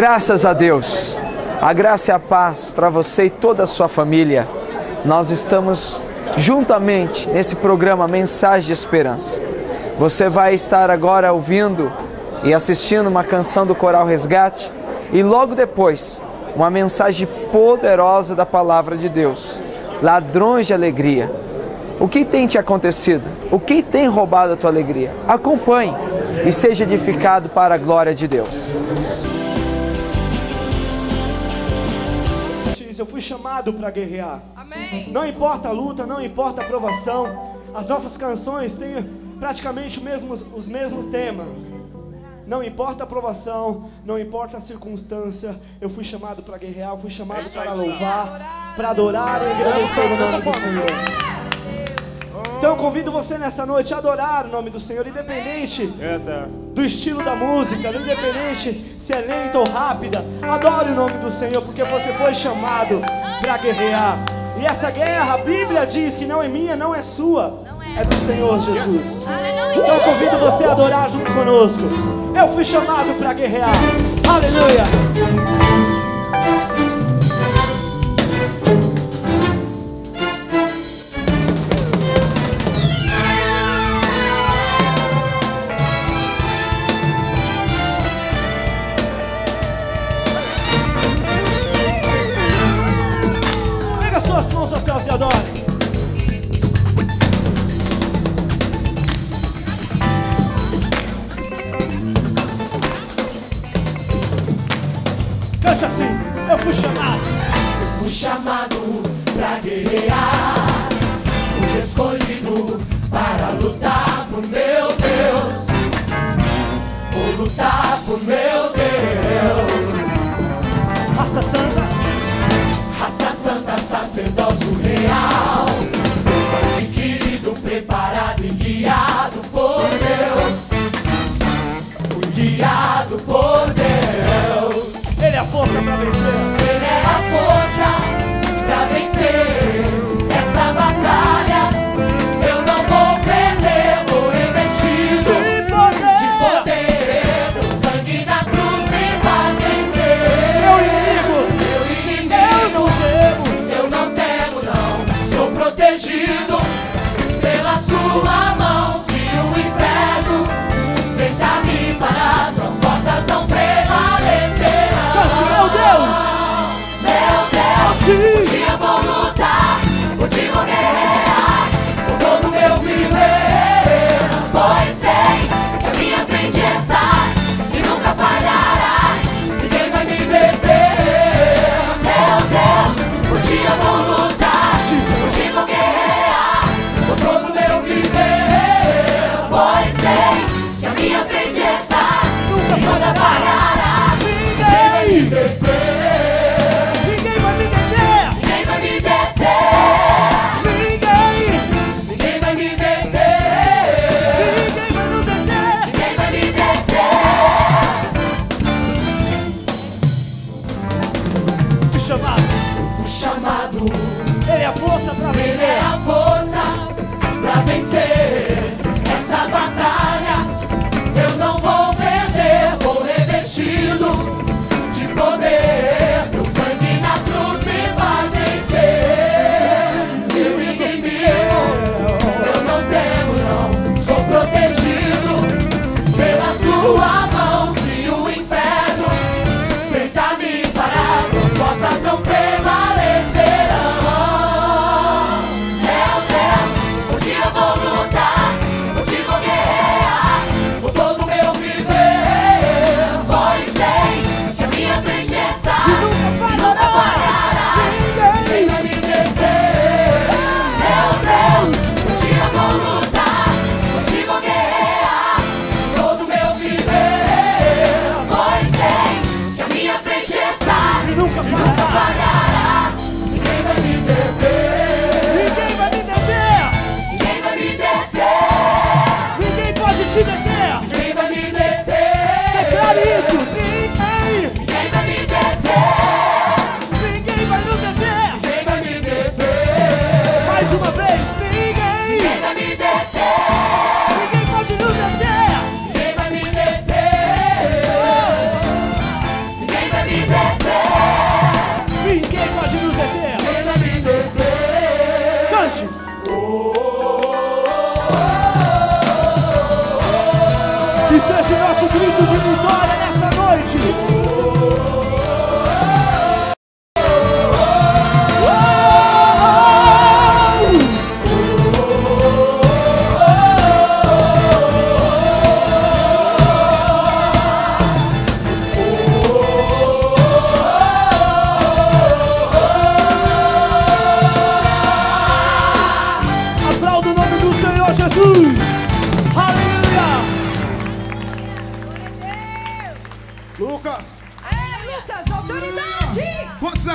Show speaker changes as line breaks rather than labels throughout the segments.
Graças a Deus, a graça e a paz para você e toda a sua família. Nós estamos juntamente nesse programa Mensagem de Esperança. Você vai estar agora ouvindo e assistindo uma canção do Coral Resgate e logo depois uma mensagem poderosa da Palavra de Deus. Ladrões de alegria. O que tem te acontecido? O que tem roubado a tua alegria? Acompanhe e seja edificado para a glória de Deus.
Eu fui chamado para guerrear.
Amém.
Não importa a luta, não importa a provação. As nossas canções têm praticamente os mesmos temas. Não importa a provação, não importa a circunstância. Eu fui chamado para guerrear, eu fui chamado para louvar, para adorar e agradecer o nome do Senhor. Então eu convido você nessa noite a adorar o nome do Senhor, independente do estilo da música, independente se é lenta ou rápida. Adore o nome do Senhor, porque você foi chamado para guerrear. E essa guerra, a Bíblia diz que não é minha, não é sua, é do Senhor Jesus. Então eu convido você a adorar junto conosco. Eu fui chamado para guerrear. Aleluia! E adore. Cante assim. Eu fui chamado pra guerrear, fui escolhido para lutar por meu Deus. Vou lutar por meu Deus. Raça santa, sacerdócio real, povo adquirido, preparado e guiado por Deus. Fui guiado por Deus. Ele é a força pra vencer. Ele é a força pra vencer essa batalha. Eu não vou perder, vou investir de poder. O sangue da cruz me faz vencer. Meu inimigo, eu não temo não. Sou protegido pela sua mão.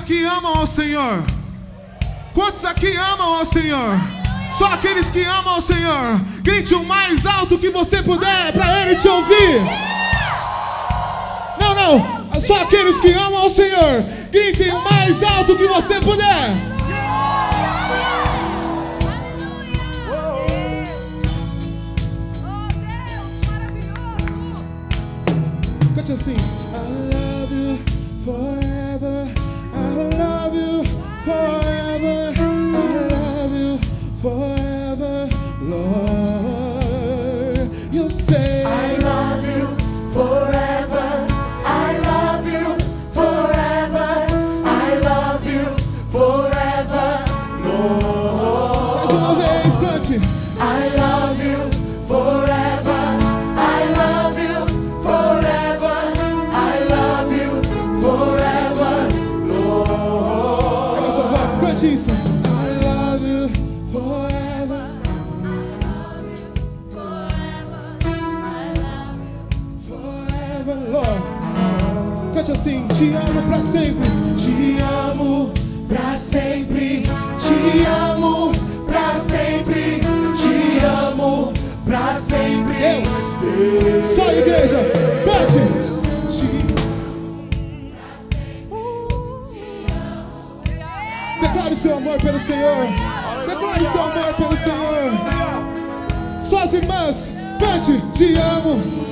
aqui amam ao Senhor? Quantos aqui amam ao Senhor? Só aqueles que amam ao Senhor. Grite o mais alto que você puder para Ele te ouvir. Não. Só aqueles que amam ao Senhor. Gritem o mais alto que você puder. Cante assim. I love you forever. I love you forever. I love you forever, Lord. You say
I love you forever. I love you forever. I love you forever, Lord.
Mais uma vez, cante.
I love you forever. I love you forever. I love you forever, Lord.
Pega essa voz, cante isso. I love you forever. Forever, Lord. Cante assim, te amo pra sempre.
Te amo pra sempre. Te amo pra sempre. Te amo pra sempre.
Deus. Só a igreja, cante. Declare seu amor pelo Senhor. Declare seu amor pelo Senhor. Suas irmãs, cante. Te amo.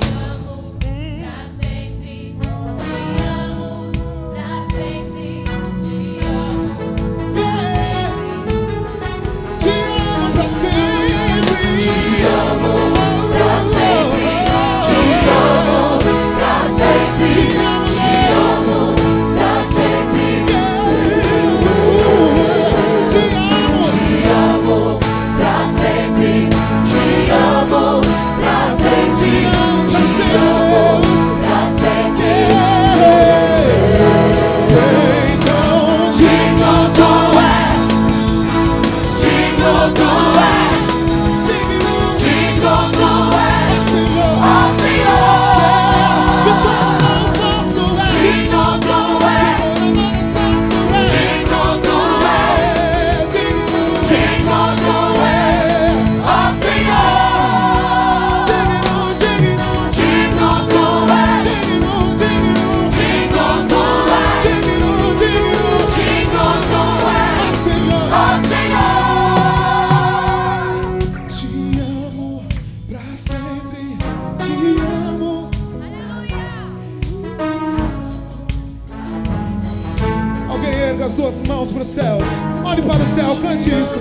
As duas mãos para os céus. Olhe para o céu, cante isso.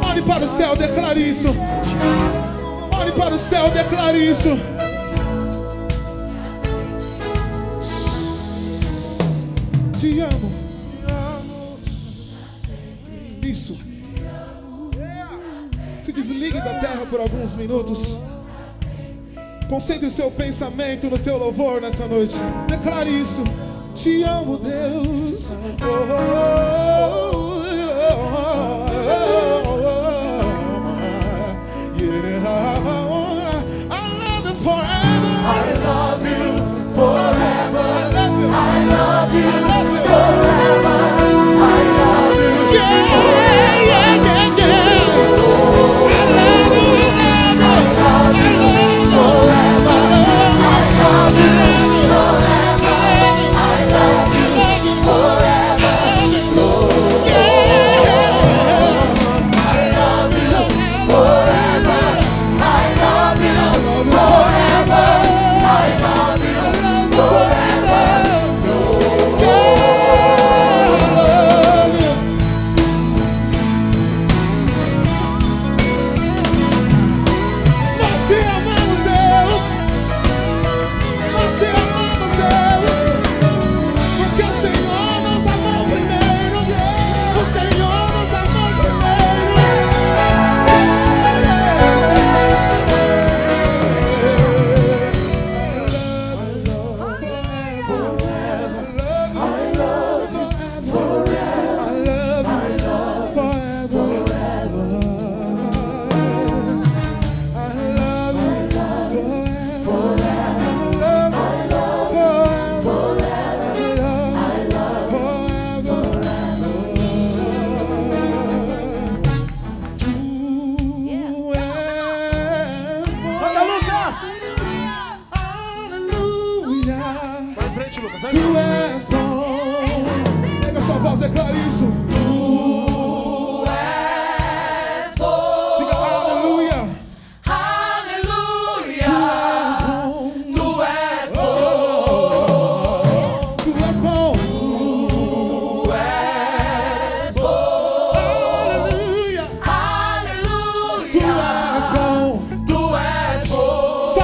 Olhe para o céu, declare isso. Olhe para o céu, declare isso. Te amo. Isso. Se desligue da terra por alguns minutos. Concentre seu pensamento no teu louvor nessa noite. Declare isso. Te amo, Deus. Oh, oh, oh, oh, yeah. I love you forever.
I love you forever.
I love you.
I love you
I love you
forever. I love you.
Yeah, yeah, yeah, yeah. I love you. I love you.
Forever. I love you forever. I love you forever, Lord.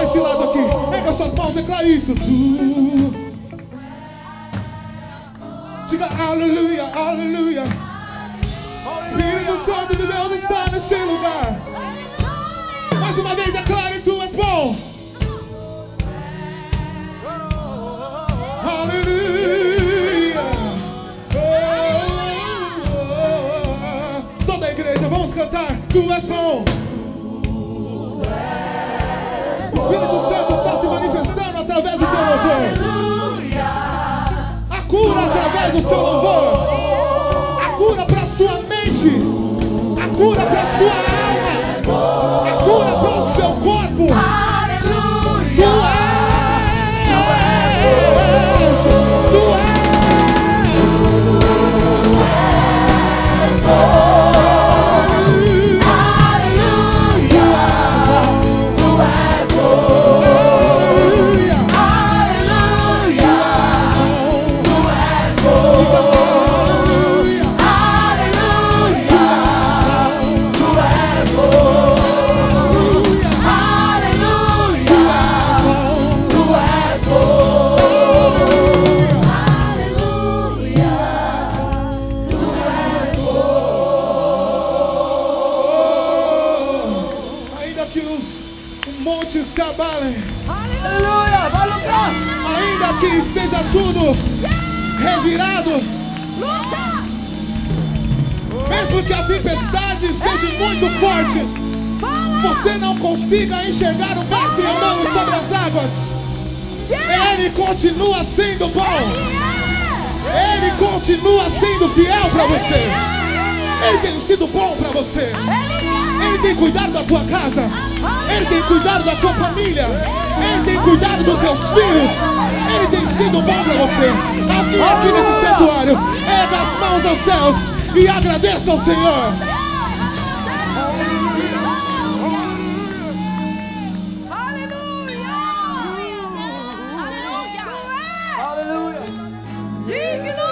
desse lado aqui. Pega suas mãos, declara isso. Tu. Diga aleluia, aleluia. Espírito Santo de Deus está neste lugar. Mais uma vez, declare: tu és bom. Aleluia. Toda a igreja, vamos cantar. Tu és bom. O Espírito Santo está se manifestando através do teu louvor. A cura através do seu louvor. A cura para sua mente. A cura para sua alma. A cura para o seu corpo. Tu és. Se abalem.
Aleluia! Vai, Lucas!
Ainda que esteja tudo revirado, mesmo que a tempestade esteja muito forte, você não consiga enxergar o mestre andando sobre as águas. Ele continua sendo bom. Ele continua sendo fiel para você. Ele tem sido bom para você. Ele tem cuidado da tua casa. Ele tem cuidado da tua família. Ele tem cuidado dos teus filhos. Ele tem sido bom para você. Aqui nesse santuário, erga as mãos aos céus e agradeça ao Senhor.
Aleluia!
Digno!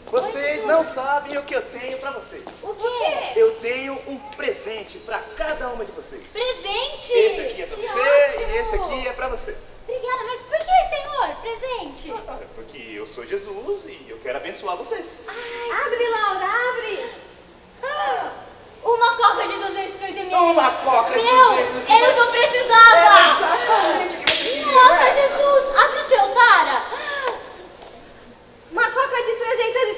Vocês não sabem o que eu tenho pra vocês.
O quê?
Eu tenho um presente pra cada uma de vocês.
Presente!
Esse aqui é pra
Que
você
ótimo.
e esse aqui é pra você.
Obrigada, mas por que, Senhor? Presente?
Porque eu sou Jesus e eu quero abençoar vocês.
Abre, Laura, abre! Uma coca de 250 ml.
Uma coca de
Meu,
250.
eu não precisava!
Era exatamente o que você queria,
Nossa,
né?
Jesus! Abre o seu, Sara! Uma coca de 350 ml.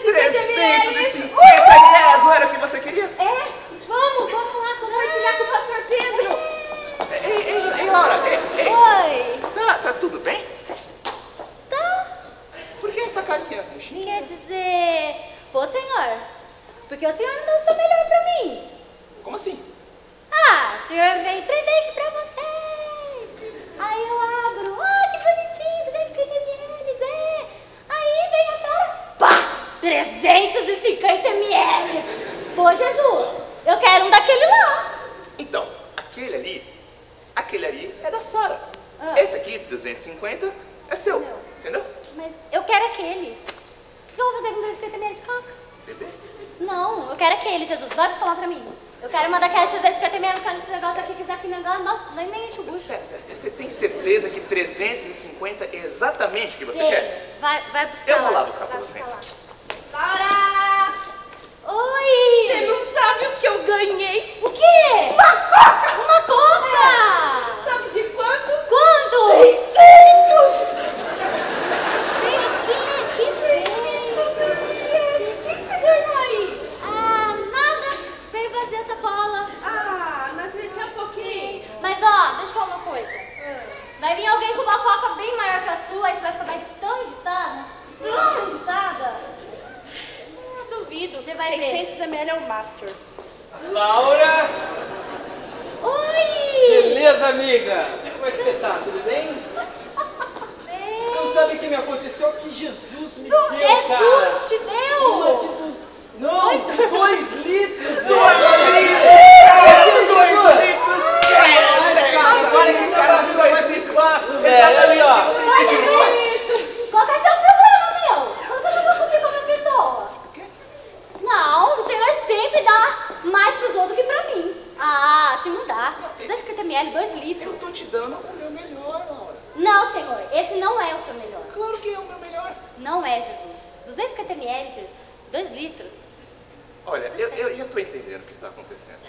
350 reais, não era o que você queria?
É? Vamos lá compartilhar com o pastor Pedro.
Ei, Laura, ei.
Oi.
Tá tudo bem?
Tá?
Por que essa carinha murchinha?
Quer dizer... Pô, Senhor, porque o Senhor não deu o seu melhor pra mim.
Como assim?
Ah, o Senhor veio presente pra vocês. Aí eu abro. Ah, que bonitinho, 250 ml, é. Aí vem a Sara. Pá! 350 ml. Pô, Jesus, eu quero um daquele lá.
Então, aquele ali é da Sara.
Ah.
Esse aqui, 250, é seu, entendeu?
Mas eu quero aquele. O que eu vou fazer com 250 ml de coca?
Bebê?
Não, eu quero aquele, Jesus. Vai falar pra mim. Eu quero uma daquelas 250 ml, eu quero esse negócio aqui, que esse aqui negócio. Nossa, nem enche o bucho.
Pera, você tem certeza que 350 é exatamente o que você
Tem.
quer?
Vai buscar
Eu vou lá
lá.
buscar pra
Vai
você.
buscar lá.
Laura!
Oi!
Você não sabe o que eu ganhei?
O quê? Uma coca! Uma coca!
Sabe de quanto?
Quanto?
600!
O que você ganhou aí? Ah, nada. Veio fazer essa cola.
Ah, mas daqui a pouquinho.
Mas ó, deixa eu falar uma coisa. Vai vir alguém com uma coca bem maior que a sua, aí você vai ficar mais tão irritada. Tão irritada.
Não duvido.
Você vai ver.
600 ml é o master.
Laura!
Oi!
Beleza, amiga? Como é que você tá? Tudo bem? Você não sabe o que me aconteceu? Que Jesus me deu, cara!
Jesus te deu!
Uma de Não, 2 litros!
2 litros!
Olha que maravilha, vai pro espaço, velho! Ali, ó!
Qual que é o seu problema, meu? Você não preocupa com a minha pessoa. Não, o Senhor sempre dá mais pros outros do que pra mim. tá? 250 ml, 2 litros.
Eu tô te dando o meu melhor, Laura.
Não, Senhor, esse não é o seu melhor.
Claro que é o meu melhor.
Não é, Jesus. 250 ml, 2 litros.
Olha, eu já tô entendendo o que está acontecendo.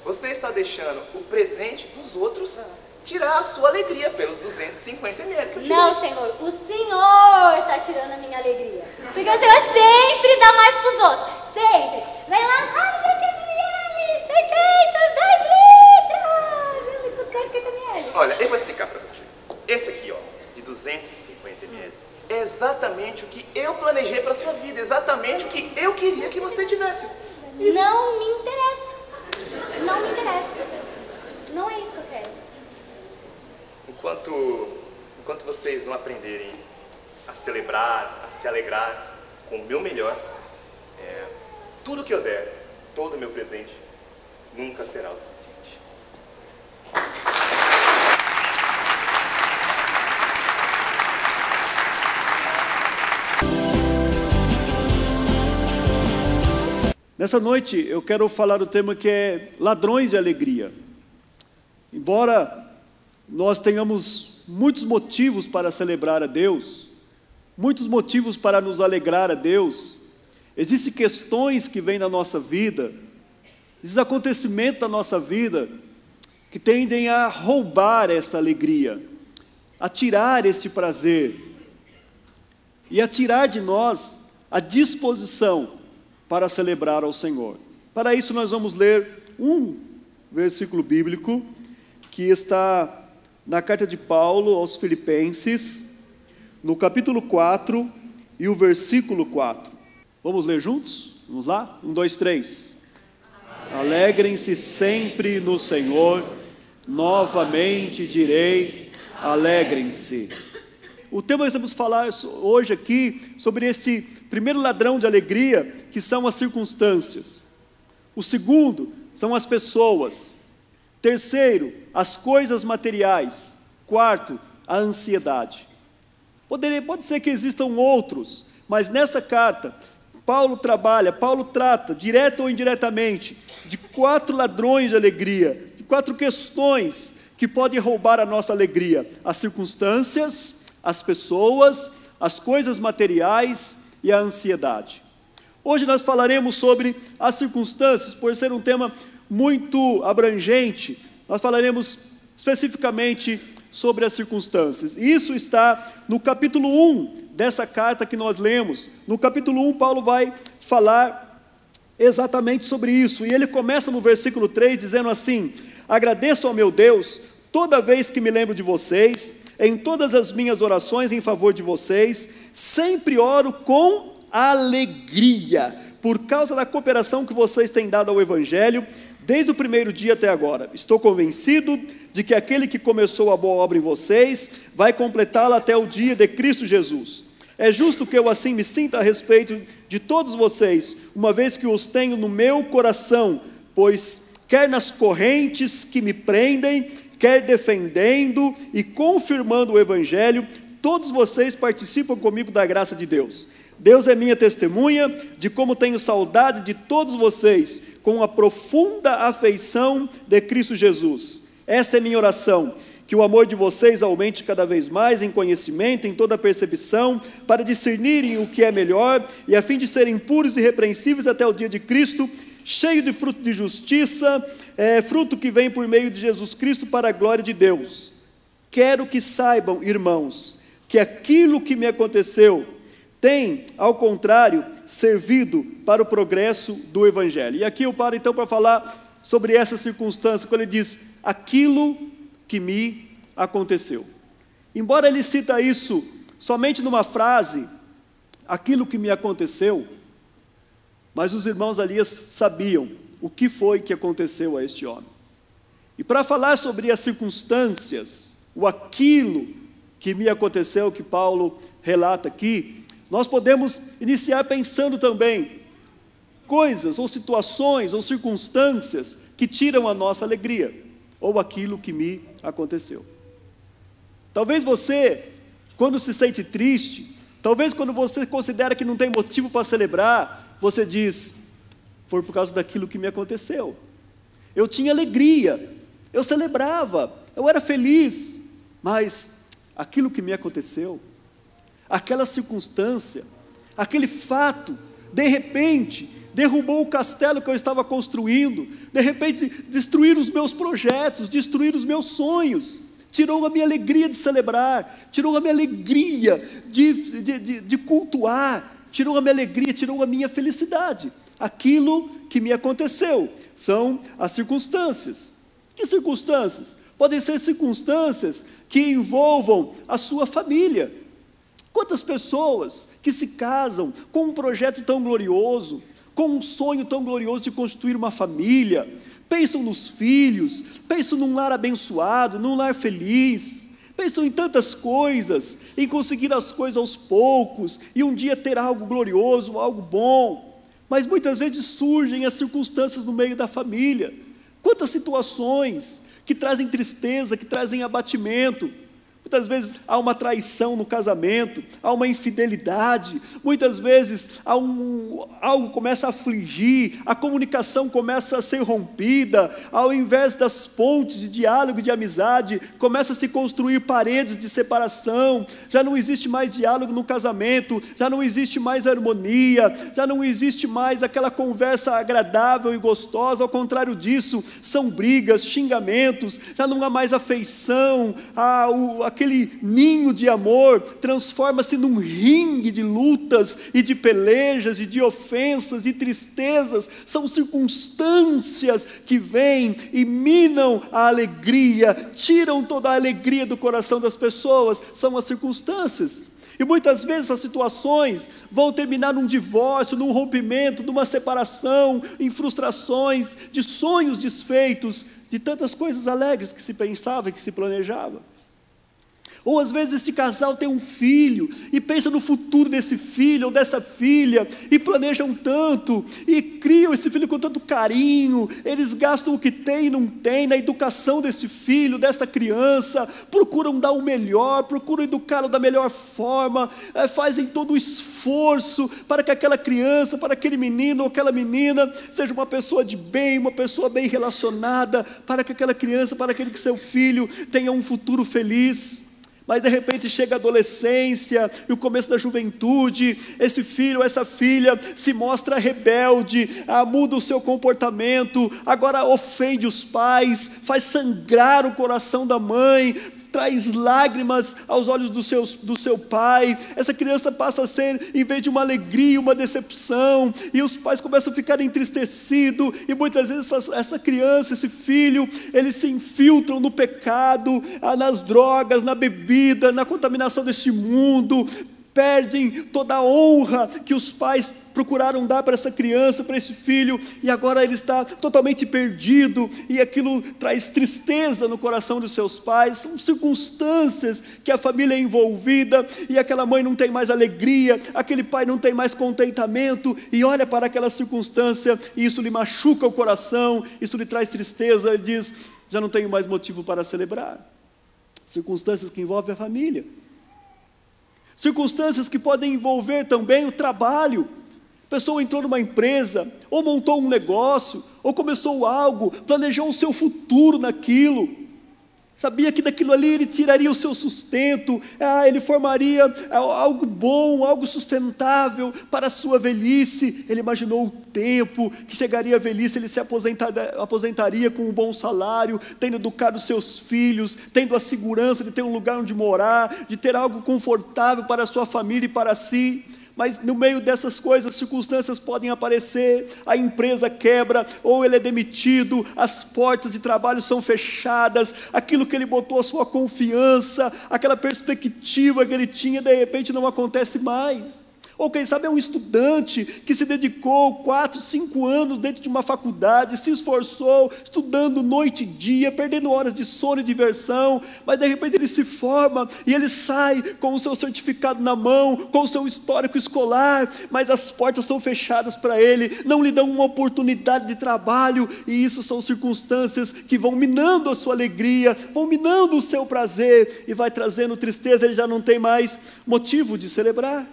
Você está deixando o presente dos outros tirar a sua alegria pelos 250 ml que eu tirei.
Não, Senhor, o Senhor está tirando a minha alegria. Porque o Senhor sempre dá mais para os outros. Sempre. Vem lá, 250 ml, 600, 2 litros. Eu fico com 250 ml.
Olha, eu vou explicar para você. Esse aqui, ó, de 250 ml, é exatamente o que eu planejei para sua vida. Exatamente o que eu queria que você tivesse. Isso.
Não me interessa. Não me interessa. Não é isso que eu quero.
Enquanto vocês não aprenderem a celebrar, a se alegrar com o meu melhor, tudo que eu der, todo o meu presente, nunca será o suficiente.
Nessa noite eu quero falar do tema que é ladrões de alegria. Embora nós tenhamos muitos motivos para celebrar a Deus, muitos motivos para nos alegrar a Deus, existem questões que vêm na nossa vida, existem acontecimentos da nossa vida que tendem a roubar esta alegria, a tirar esse prazer e a tirar de nós a disposição para celebrar ao Senhor. Para isso nós vamos ler um versículo bíblico que está na carta de Paulo aos Filipenses, no capítulo 4 e o versículo 4. Vamos ler juntos? Vamos lá? 1, 2, 3. Alegrem-se sempre no Senhor, novamente direi, alegrem-se. O tema que vamos falar hoje aqui sobre esse primeiro ladrão de alegria, que são as circunstâncias. O segundo são as pessoas. Terceiro, as coisas materiais. Quarto, a ansiedade. Pode ser que existam outros, mas nessa carta, Paulo trata, direto ou indiretamente, de 4 ladrões de alegria, de 4 questões que podem roubar a nossa alegria: as circunstâncias, as pessoas, as coisas materiais e a ansiedade. Hoje nós falaremos sobre as circunstâncias, por ser um tema muito abrangente. Nós falaremos especificamente sobre as circunstâncias. Isso está no capítulo 1 dessa carta que nós lemos. No capítulo 1, Paulo vai falar exatamente sobre isso. E ele começa no versículo 3 dizendo assim: agradeço ao meu Deus toda vez que me lembro de vocês, em todas as minhas orações em favor de vocês, sempre oro com alegria, por causa da cooperação que vocês têm dado ao Evangelho, desde o primeiro dia até agora. Estou convencido de que aquele que começou a boa obra em vocês, vai completá-la até o dia de Cristo Jesus. É justo que eu assim me sinta a respeito de todos vocês, uma vez que os tenho no meu coração, pois quer nas correntes que me prendem, quer defendendo e confirmando o Evangelho, todos vocês participam comigo da graça de Deus. Deus é minha testemunha de como tenho saudade de todos vocês, com a profunda afeição de Cristo Jesus. Esta é minha oração, que o amor de vocês aumente cada vez mais em conhecimento, em toda percepção, para discernirem o que é melhor, e a fim de serem puros e irrepreensíveis até o dia de Cristo, cheio de fruto de justiça, fruto que vem por meio de Jesus Cristo para a glória de Deus. Quero que saibam, irmãos, que aquilo que me aconteceu tem, ao contrário, servido para o progresso do Evangelho. E aqui eu paro então para falar sobre essa circunstância, quando ele diz, aquilo que me aconteceu. Embora ele cita isso somente numa frase, aquilo que me aconteceu, mas os irmãos ali sabiam o que foi que aconteceu a este homem. E para falar sobre as circunstâncias, o aquilo que me aconteceu, que Paulo relata aqui, nós podemos iniciar pensando também coisas, ou situações, ou circunstâncias que tiram a nossa alegria, ou aquilo que me aconteceu. Talvez você, quando se sente triste, talvez quando você considera que não tem motivo para celebrar, você diz, foi por causa daquilo que me aconteceu. Eu tinha alegria, eu celebrava, eu era feliz, mas aquilo que me aconteceu, aquela circunstância, aquele fato, de repente, derrubou o castelo que eu estava construindo, de repente, destruir os meus projetos, destruir os meus sonhos, tirou a minha alegria de celebrar, tirou a minha alegria de cultuar, tirou a minha alegria, tirou a minha felicidade. Aquilo que me aconteceu são as circunstâncias. Que circunstâncias? Podem ser circunstâncias que envolvam a sua família. Quantas pessoas que se casam com um projeto tão glorioso, com um sonho tão glorioso de constituir uma família, pensam nos filhos, pensam num lar abençoado, num lar feliz, pensam em tantas coisas, em conseguir as coisas aos poucos, e um dia ter algo glorioso, algo bom, mas muitas vezes surgem as circunstâncias no meio da família. Quantas situações que trazem tristeza, que trazem abatimento. Muitas vezes há uma traição no casamento, há uma infidelidade, muitas vezes algo começa a afligir, a comunicação começa a ser rompida, ao invés das pontes de diálogo e de amizade, começa a se construir paredes de separação, já não existe mais diálogo no casamento, já não existe mais harmonia, já não existe mais aquela conversa agradável e gostosa, ao contrário disso, são brigas, xingamentos, já não há mais afeição, aquele ninho de amor transforma-se num ringue de lutas e de pelejas e de ofensas e tristezas. São circunstâncias que vêm e minam a alegria, tiram toda a alegria do coração das pessoas. São as circunstâncias. E muitas vezes essas situações vão terminar num divórcio, num rompimento, numa separação, em frustrações, de sonhos desfeitos, de tantas coisas alegres que se pensava e que se planejava. Ou às vezes este casal tem um filho e pensa no futuro desse filho ou dessa filha e planejam tanto e criam esse filho com tanto carinho, eles gastam o que tem e não tem na educação desse filho, desta criança, procuram dar o melhor, procuram educá-lo da melhor forma, fazem todo o esforço para que aquela criança, para aquele menino ou aquela menina seja uma pessoa de bem, uma pessoa bem relacionada, para que aquela criança, para aquele seu filho tenha um futuro feliz. Mas de repente chega a adolescência e o começo da juventude, esse filho, essa filha se mostra rebelde, muda o seu comportamento, agora ofende os pais, faz sangrar o coração da mãe, traz lágrimas aos olhos do seu pai. Essa criança passa a ser, em vez de uma alegria, uma decepção, e os pais começam a ficar entristecidos, e muitas vezes essa criança, esse filho, eles se infiltram no pecado, nas drogas, na bebida, na contaminação desse mundo, perdem toda a honra que os pais procuraram dar para essa criança, para esse filho, e agora ele está totalmente perdido, e aquilo traz tristeza no coração dos seus pais. São circunstâncias que a família é envolvida, e aquela mãe não tem mais alegria, aquele pai não tem mais contentamento, e olha para aquela circunstância, e isso lhe machuca o coração, isso lhe traz tristeza, ele diz, já não tenho mais motivo para celebrar. Circunstâncias que envolvem a família. Circunstâncias que podem envolver também o trabalho. A pessoa entrou numa empresa, ou montou um negócio, ou começou algo, planejou o seu futuro naquilo, sabia que daquilo ali ele tiraria o seu sustento, ele formaria algo bom, algo sustentável para a sua velhice. Ele imaginou o tempo que chegaria a velhice, ele se aposentaria com um bom salário, tendo educado seus filhos, tendo a segurança de ter um lugar onde morar, de ter algo confortável para a sua família e para si. Mas no meio dessas coisas, circunstâncias podem aparecer, a empresa quebra, ou ele é demitido, as portas de trabalho são fechadas, aquilo que ele botou a sua confiança, aquela perspectiva que ele tinha, de repente não acontece mais. Ou quem sabe é um estudante que se dedicou 4, 5 anos dentro de uma faculdade, se esforçou, estudando noite e dia, perdendo horas de sono e diversão, mas de repente ele se forma e ele sai com o seu certificado na mão, com o seu histórico escolar, mas as portas são fechadas para ele, não lhe dão uma oportunidade de trabalho, e isso são circunstâncias que vão minando a sua alegria, vão minando o seu prazer, e vai trazendo tristeza, ele já não tem mais motivo de celebrar.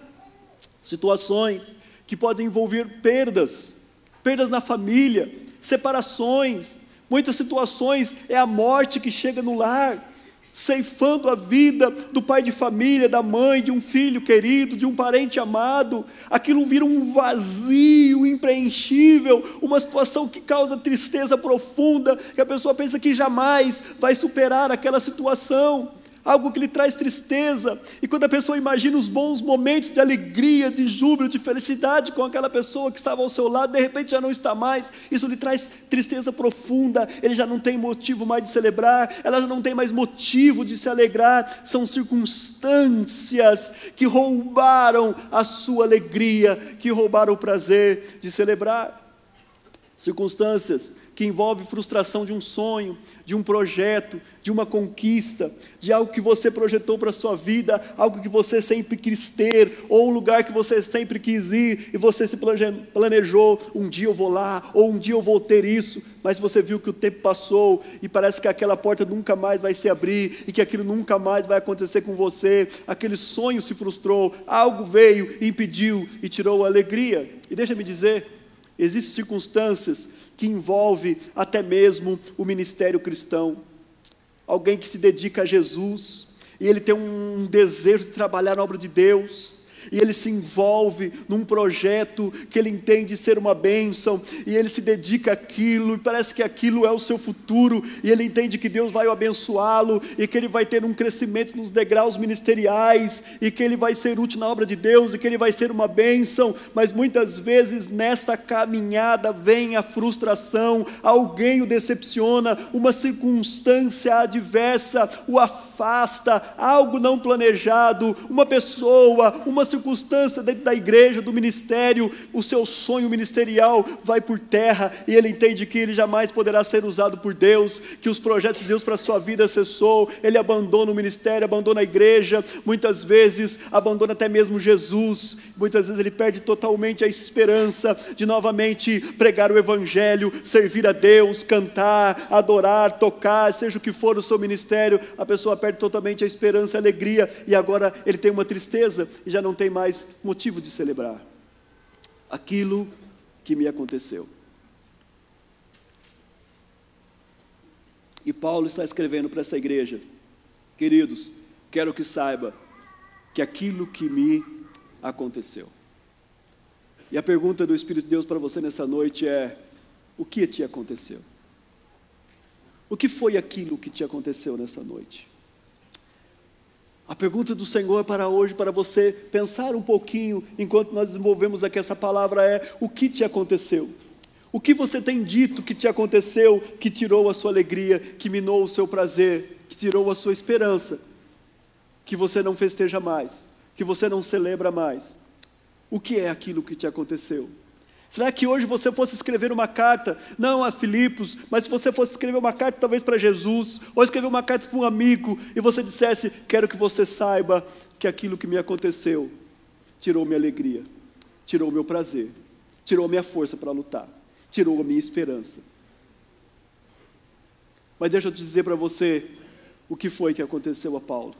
Situações que podem envolver perdas na família, separações, Muitas situações é a morte que chega no lar, ceifando a vida do pai de família, da mãe, de um filho querido, de um parente amado. Aquilo vira um vazio impreenchível, uma situação que causa tristeza profunda, que a pessoa pensa que jamais vai superar aquela situação, algo que lhe traz tristeza. E quando a pessoa imagina os bons momentos de alegria, de júbilo, de felicidade com aquela pessoa que estava ao seu lado, de repente já não está mais, isso lhe traz tristeza profunda. Ele já não tem motivo mais de celebrar, ela já não tem mais motivo de se alegrar. São circunstâncias que roubaram a sua alegria, que roubaram o prazer de celebrar. Circunstâncias que envolvem frustração de um sonho, de um projeto, de uma conquista, de algo que você projetou para a sua vida, algo que você sempre quis ter, ou um lugar que você sempre quis ir, e você se planejou, um dia eu vou lá, ou um dia eu vou ter isso, mas você viu que o tempo passou, e parece que aquela porta nunca mais vai se abrir, e que aquilo nunca mais vai acontecer com você, aquele sonho se frustrou, algo veio e impediu, e tirou a alegria. E deixa-me dizer, existem circunstâncias que envolvem até mesmo o ministério cristão. Alguém que se dedica a Jesus, e ele tem um desejo de trabalhar na obra de Deus, e ele se envolve num projeto que ele entende ser uma bênção, e ele se dedica àquilo, e parece que aquilo é o seu futuro, e ele entende que Deus vai o abençoá-lo, e que ele vai ter um crescimento nos degraus ministeriais, e que ele vai ser útil na obra de Deus, e que ele vai ser uma bênção. Mas muitas vezes nesta caminhada vem a frustração, alguém o decepciona, uma circunstância adversa o afasta, algo não planejado, uma pessoa, uma circunstância dentro da igreja, do ministério, o seu sonho ministerial vai por terra, e ele entende que ele jamais poderá ser usado por Deus, que os projetos de Deus para a sua vida cessou. Ele abandona o ministério, abandona a igreja, muitas vezes abandona até mesmo Jesus, muitas vezes ele perde totalmente a esperança de novamente pregar o evangelho, servir a Deus, cantar, adorar, tocar, seja o que for o seu ministério. A pessoa perde totalmente a esperança, a alegria, e agora ele tem uma tristeza, e já não tem mais motivo de celebrar. Aquilo que me aconteceu. E Paulo está escrevendo para essa igreja: queridos, quero que saiba que aquilo que me aconteceu. E a pergunta do Espírito de Deus para você nessa noite é: o que te aconteceu? O que foi aquilo que te aconteceu nessa noite? A pergunta do Senhor para hoje, para você pensar um pouquinho, enquanto nós desenvolvemos aqui essa palavra, é: o que te aconteceu? O que você tem dito que te aconteceu, que tirou a sua alegria, que minou o seu prazer, que tirou a sua esperança, que você não festeja mais, que você não celebra mais? O que é aquilo que te aconteceu? Será que hoje você fosse escrever uma carta, não a Filipos, mas se você fosse escrever uma carta talvez para Jesus, ou escrever uma carta para um amigo, e você dissesse: quero que você saiba que aquilo que me aconteceu tirou minha alegria, tirou meu prazer, tirou minha força para lutar, tirou a minha esperança. Mas deixa eu te dizer para você o que foi que aconteceu a Paulo.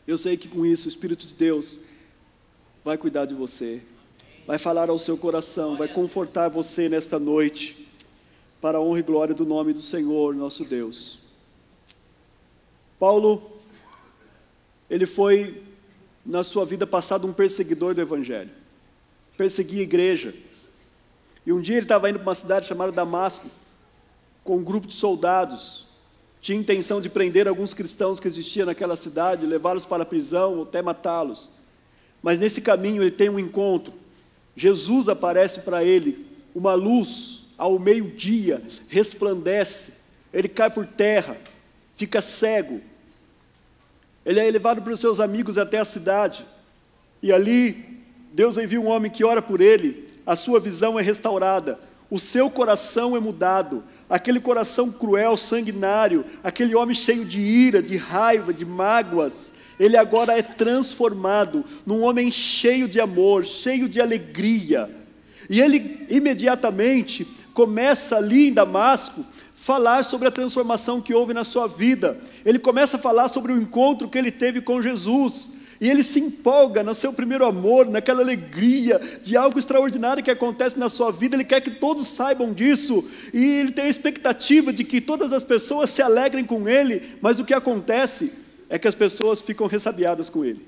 Eu sei que com isso o Espírito de Deus vai cuidar de você, vai falar ao seu coração, vai confortar você nesta noite, para a honra e glória do nome do Senhor, nosso Deus. Paulo, ele foi, na sua vida passada, um perseguidor do Evangelho, perseguia a igreja, e um dia ele estava indo para uma cidade chamada Damasco, com um grupo de soldados, tinha intenção de prender alguns cristãos que existiam naquela cidade, levá-los para a prisão, ou até matá-los. Mas nesse caminho ele tem um encontro. Jesus aparece para ele, uma luz ao meio-dia, resplandece, ele cai por terra, fica cego. Ele é levado pelos seus amigos até a cidade, e ali Deus envia um homem que ora por ele, a sua visão é restaurada, o seu coração é mudado, aquele coração cruel, sanguinário, aquele homem cheio de ira, de raiva, de mágoas, ele agora é transformado num homem cheio de amor, cheio de alegria. E ele imediatamente começa ali em Damasco falar sobre a transformação que houve na sua vida. Ele começa a falar sobre o encontro que ele teve com Jesus. E ele se empolga no seu primeiro amor, naquela alegria de algo extraordinário que acontece na sua vida. Ele quer que todos saibam disso. E ele tem a expectativa de que todas as pessoas se alegrem com ele. Mas o que acontece é que as pessoas ficam ressabiadas com ele.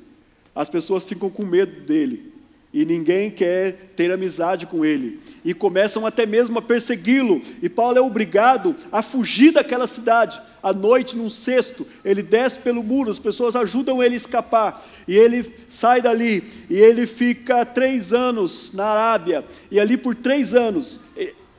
As pessoas ficam com medo dele. E ninguém quer ter amizade com ele. E começam até mesmo a persegui-lo. E Paulo é obrigado a fugir daquela cidade. À noite, num cesto, ele desce pelo muro, as pessoas ajudam ele a escapar. E ele sai dali. E ele fica 3 anos na Arábia. E ali por 3 anos,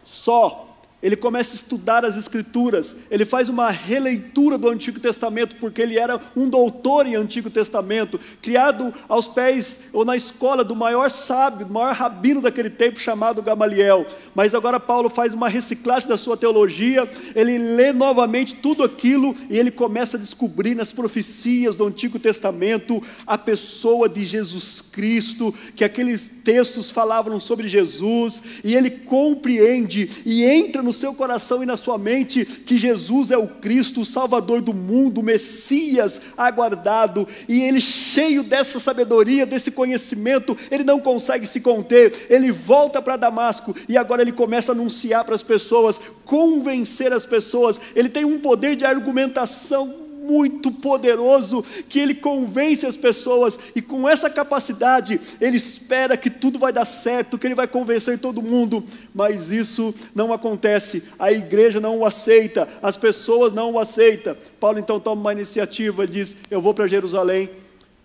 só, ele começa a estudar as Escrituras. Ele faz uma releitura do Antigo Testamento, porque ele era um doutor em Antigo Testamento, criado aos pés ou na escola do maior sábio, do maior rabino daquele tempo, chamado Gamaliel. Mas agora Paulo faz uma reciclagem da sua teologia. Ele lê novamente tudo aquilo e ele começa a descobrir nas profecias do Antigo Testamento a pessoa de Jesus Cristo, que aqueles textos falavam sobre Jesus, e ele compreende e entra no seu coração e na sua mente que Jesus é o Cristo, o Salvador do mundo, o Messias aguardado. E ele, cheio dessa sabedoria, desse conhecimento, ele não consegue se conter. Ele volta para Damasco e agora ele começa a anunciar para as pessoas, convencer as pessoas. Ele tem um poder de argumentação muito poderoso, que ele convence as pessoas, e com essa capacidade, ele espera que tudo vai dar certo, que ele vai convencer todo mundo. Mas isso não acontece. A igreja não o aceita, as pessoas não o aceitam. Paulo então toma uma iniciativa, ele diz: eu vou para Jerusalém.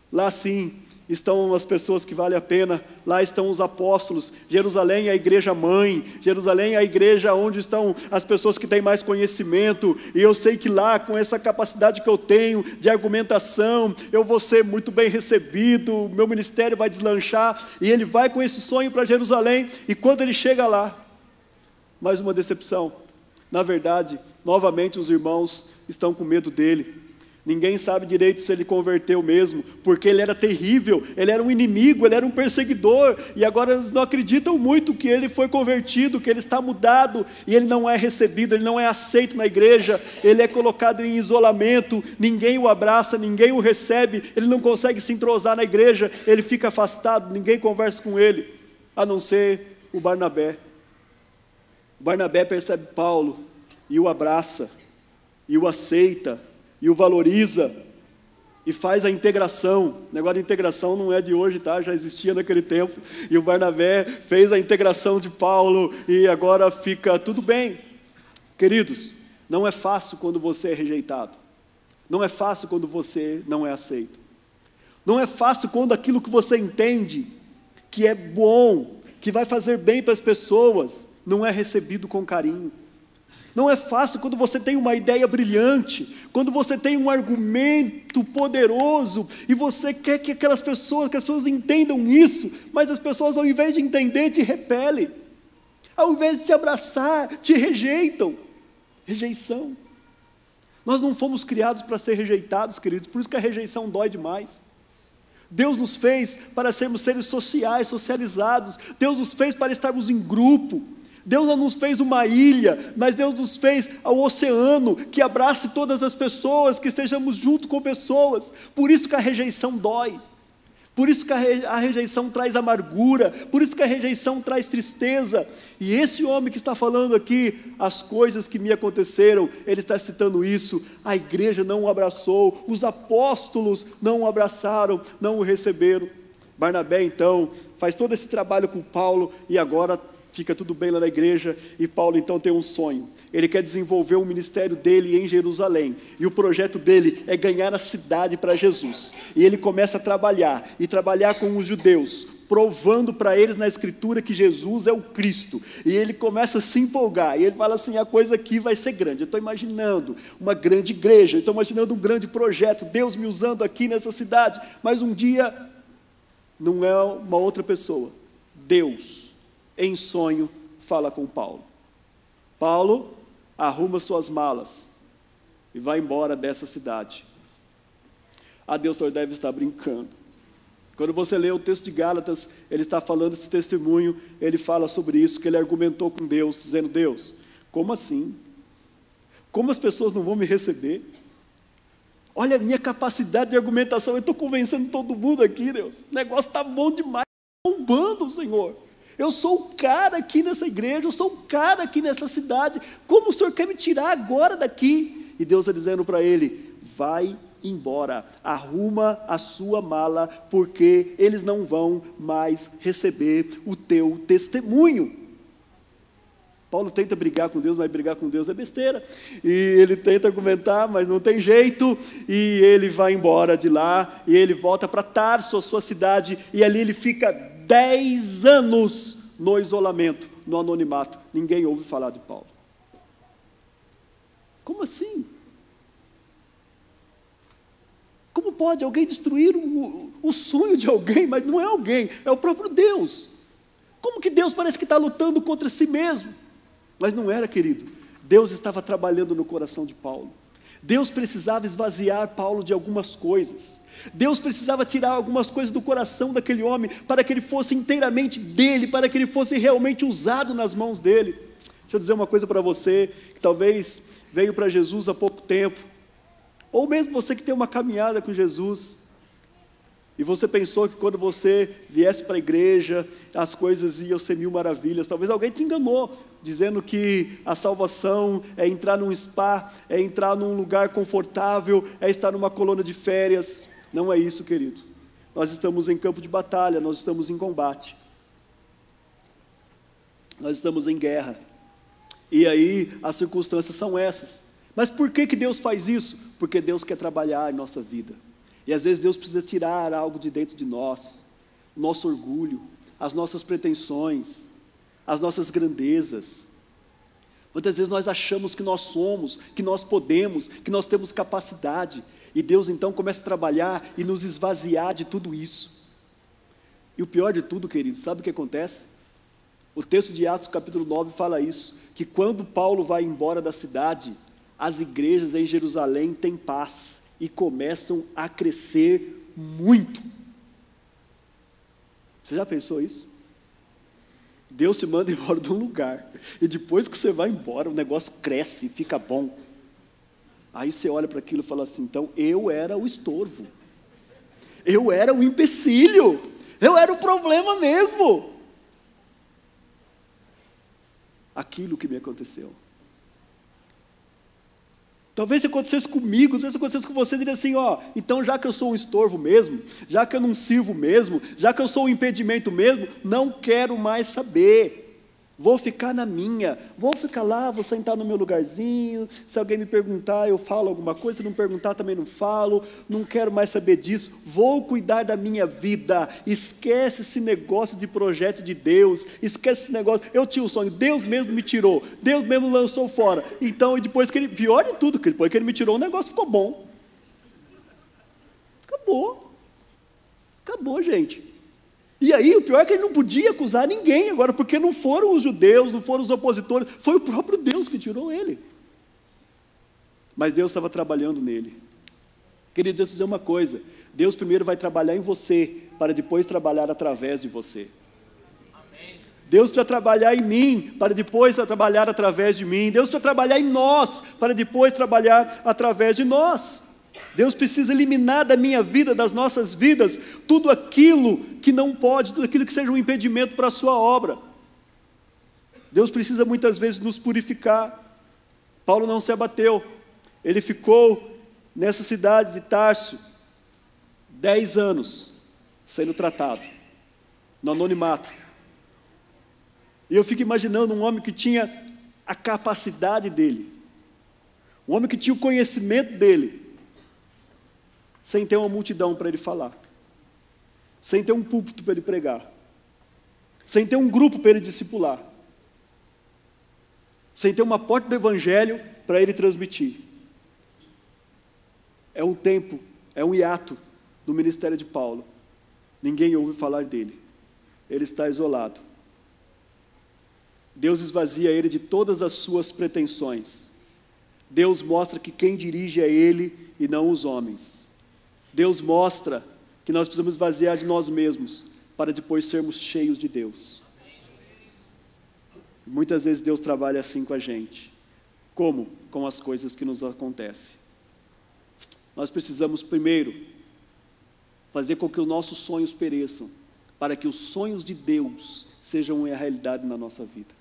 Lá sim estão as pessoas que valem a pena, lá estão os apóstolos. Jerusalém é a igreja mãe, Jerusalém é a igreja onde estão as pessoas que têm mais conhecimento, e eu sei que lá, com essa capacidade que eu tenho de argumentação, eu vou ser muito bem recebido, meu ministério vai deslanchar. E ele vai com esse sonho para Jerusalém, e quando ele chega lá, mais uma decepção. Na verdade, novamente os irmãos estão com medo dele. Ninguém sabe direito se ele converteu mesmo, porque ele era terrível, ele era um inimigo, ele era um perseguidor, e agora eles não acreditam muito que ele foi convertido, que ele está mudado, e ele não é recebido, ele não é aceito na igreja, ele é colocado em isolamento, ninguém o abraça, ninguém o recebe, ele não consegue se entrosar na igreja, ele fica afastado, ninguém conversa com ele, a não ser o Barnabé. O Barnabé percebe Paulo, e o abraça, e o aceita, e o valoriza, e faz a integração. O negócio de integração não é de hoje, tá? Já existia naquele tempo, e o Barnabé fez a integração de Paulo, e agora fica tudo bem. Queridos, não é fácil quando você é rejeitado, não é fácil quando você não é aceito, não é fácil quando aquilo que você entende, que é bom, que vai fazer bem para as pessoas, não é recebido com carinho. Não é fácil quando você tem uma ideia brilhante, quando você tem um argumento poderoso, e você quer que as pessoas entendam isso, mas as pessoas, ao invés de entender, te repelem, ao invés de te abraçar, te rejeitam. Rejeição. Nós não fomos criados para ser rejeitados, queridos, por isso que a rejeição dói demais. Deus nos fez para sermos seres sociais, socializados. Deus nos fez para estarmos em grupo. Deus não nos fez uma ilha, mas Deus nos fez o oceano, que abrace todas as pessoas, que estejamos junto com pessoas. Por isso que a rejeição dói, por isso que a rejeição traz amargura, por isso que a rejeição traz tristeza. E esse homem que está falando aqui, as coisas que me aconteceram, ele está citando isso. A igreja não o abraçou, os apóstolos não o abraçaram, não o receberam. Barnabé então faz todo esse trabalho com Paulo, e agora fica tudo bem lá na igreja, e Paulo então tem um sonho. Ele quer desenvolver o ministério dele em Jerusalém, e o projeto dele é ganhar a cidade para Jesus. E ele começa a trabalhar com os judeus, provando para eles na escritura que Jesus é o Cristo. E ele começa a se empolgar, e ele fala assim: a coisa aqui vai ser grande, eu estou imaginando uma grande igreja, eu estou imaginando um grande projeto, Deus me usando aqui nessa cidade. Mas um dia, não é uma outra pessoa, Deus, em sonho, fala com Paulo. Paulo arruma suas malas e vai embora dessa cidade. Deus só deve estar brincando. Quando você lê o texto de Gálatas, ele está falando esse testemunho, ele fala sobre isso, que ele argumentou com Deus, dizendo: Deus, como assim? Como as pessoas não vão me receber? Olha a minha capacidade de argumentação, eu estou convencendo todo mundo aqui, Deus. O negócio está bom demais, bombando, Senhor. Eu sou o cara aqui nessa igreja, eu sou o cara aqui nessa cidade. Como o Senhor quer me tirar agora daqui? E Deus está dizendo para ele: vai embora, arruma a sua mala, porque eles não vão mais receber o teu testemunho. Paulo tenta brigar com Deus, mas brigar com Deus é besteira. E ele tenta argumentar, mas não tem jeito. E ele vai embora de lá, e ele volta para Tarso, a sua cidade, e ali ele fica 10 anos no isolamento, no anonimato. Ninguém ouve falar de Paulo. Como assim? Como pode alguém destruir o sonho de alguém, mas não é alguém, é o próprio Deus? Como que Deus parece que está lutando contra si mesmo? Mas não era, querido. Deus estava trabalhando no coração de Paulo. Deus precisava esvaziar Paulo de algumas coisas. Deus precisava tirar algumas coisas do coração daquele homem, para que ele fosse inteiramente dele, para que ele fosse realmente usado nas mãos dele. Deixa eu dizer uma coisa para você, que talvez veio para Jesus há pouco tempo, ou mesmo você que tem uma caminhada com Jesus, e você pensou que quando você viesse para a igreja, as coisas iam ser mil maravilhas. Talvez alguém te enganou, dizendo que a salvação é entrar num spa, é entrar num lugar confortável, é estar numa colônia de férias. Não é isso, querido. Nós estamos em campo de batalha, nós estamos em combate. Nós estamos em guerra. E aí as circunstâncias são essas. Mas por que Deus faz isso? Porque Deus quer trabalhar em nossa vida. E às vezes Deus precisa tirar algo de dentro de nós, nosso orgulho, as nossas pretensões, as nossas grandezas. Muitas vezes nós achamos que nós somos, que nós podemos, que nós temos capacidade, e Deus então começa a trabalhar e nos esvaziar de tudo isso. E o pior de tudo, querido, sabe o que acontece? O texto de Atos capítulo 9 fala isso, que quando Paulo vai embora da cidade, as igrejas em Jerusalém têm paz e começam a crescer muito. Você já pensou isso? Deus te manda embora de um lugar, e depois que você vai embora, o negócio cresce e fica bom. Aí você olha para aquilo e fala assim: então eu era o estorvo, eu era o empecilho, eu era o problema mesmo. Aquilo que me aconteceu. Talvez se acontecesse comigo, talvez se acontecesse com você, diria assim: ó, então já que eu sou um estorvo mesmo, já que eu não sirvo mesmo, já que eu sou um impedimento mesmo, não quero mais saber. Vou ficar na minha, vou ficar lá, vou sentar no meu lugarzinho, se alguém me perguntar eu falo alguma coisa, se não perguntar também não falo, não quero mais saber disso, vou cuidar da minha vida, esquece esse negócio de projeto de Deus, esquece esse negócio, eu tinha um sonho, Deus mesmo me tirou, Deus mesmo lançou fora, então, e depois que ele, pior de tudo, que depois que ele me tirou, o negócio ficou bom, acabou gente. E aí, o pior é que ele não podia acusar ninguém agora, porque não foram os judeus, não foram os opositores, foi o próprio Deus que tirou ele. Mas Deus estava trabalhando nele. Querido, deixa eu dizer uma coisa: Deus primeiro vai trabalhar em você, para depois trabalhar através de você. Deus precisa trabalhar em mim, para depois trabalhar através de mim. Deus precisa trabalhar em nós, para depois trabalhar através de nós. Deus precisa eliminar da minha vida, das nossas vidas, tudo aquilo que não pode, tudo aquilo que seja um impedimento para a sua obra. Deus precisa muitas vezes nos purificar. Paulo não se abateu, ele ficou nessa cidade de Tarso 10 anos sendo tratado, no anonimato. E eu fico imaginando um homem que tinha a capacidade dele, um homem que tinha o conhecimento dele, sem ter uma multidão para ele falar, sem ter um púlpito para ele pregar, sem ter um grupo para ele discipular, sem ter uma porta do evangelho para ele transmitir. É um tempo, é um hiato no ministério de Paulo. Ninguém ouve falar dele, ele está isolado. Deus esvazia ele de todas as suas pretensões. Deus mostra que quem dirige é ele e não os homens. Deus mostra que nós precisamos esvaziar de nós mesmos para depois sermos cheios de Deus. Muitas vezes Deus trabalha assim com a gente. Como? Com as coisas que nos acontecem. nós precisamos primeiro fazer com que os nossos sonhos pereçam, para que os sonhos de Deus sejam a realidade na nossa vida.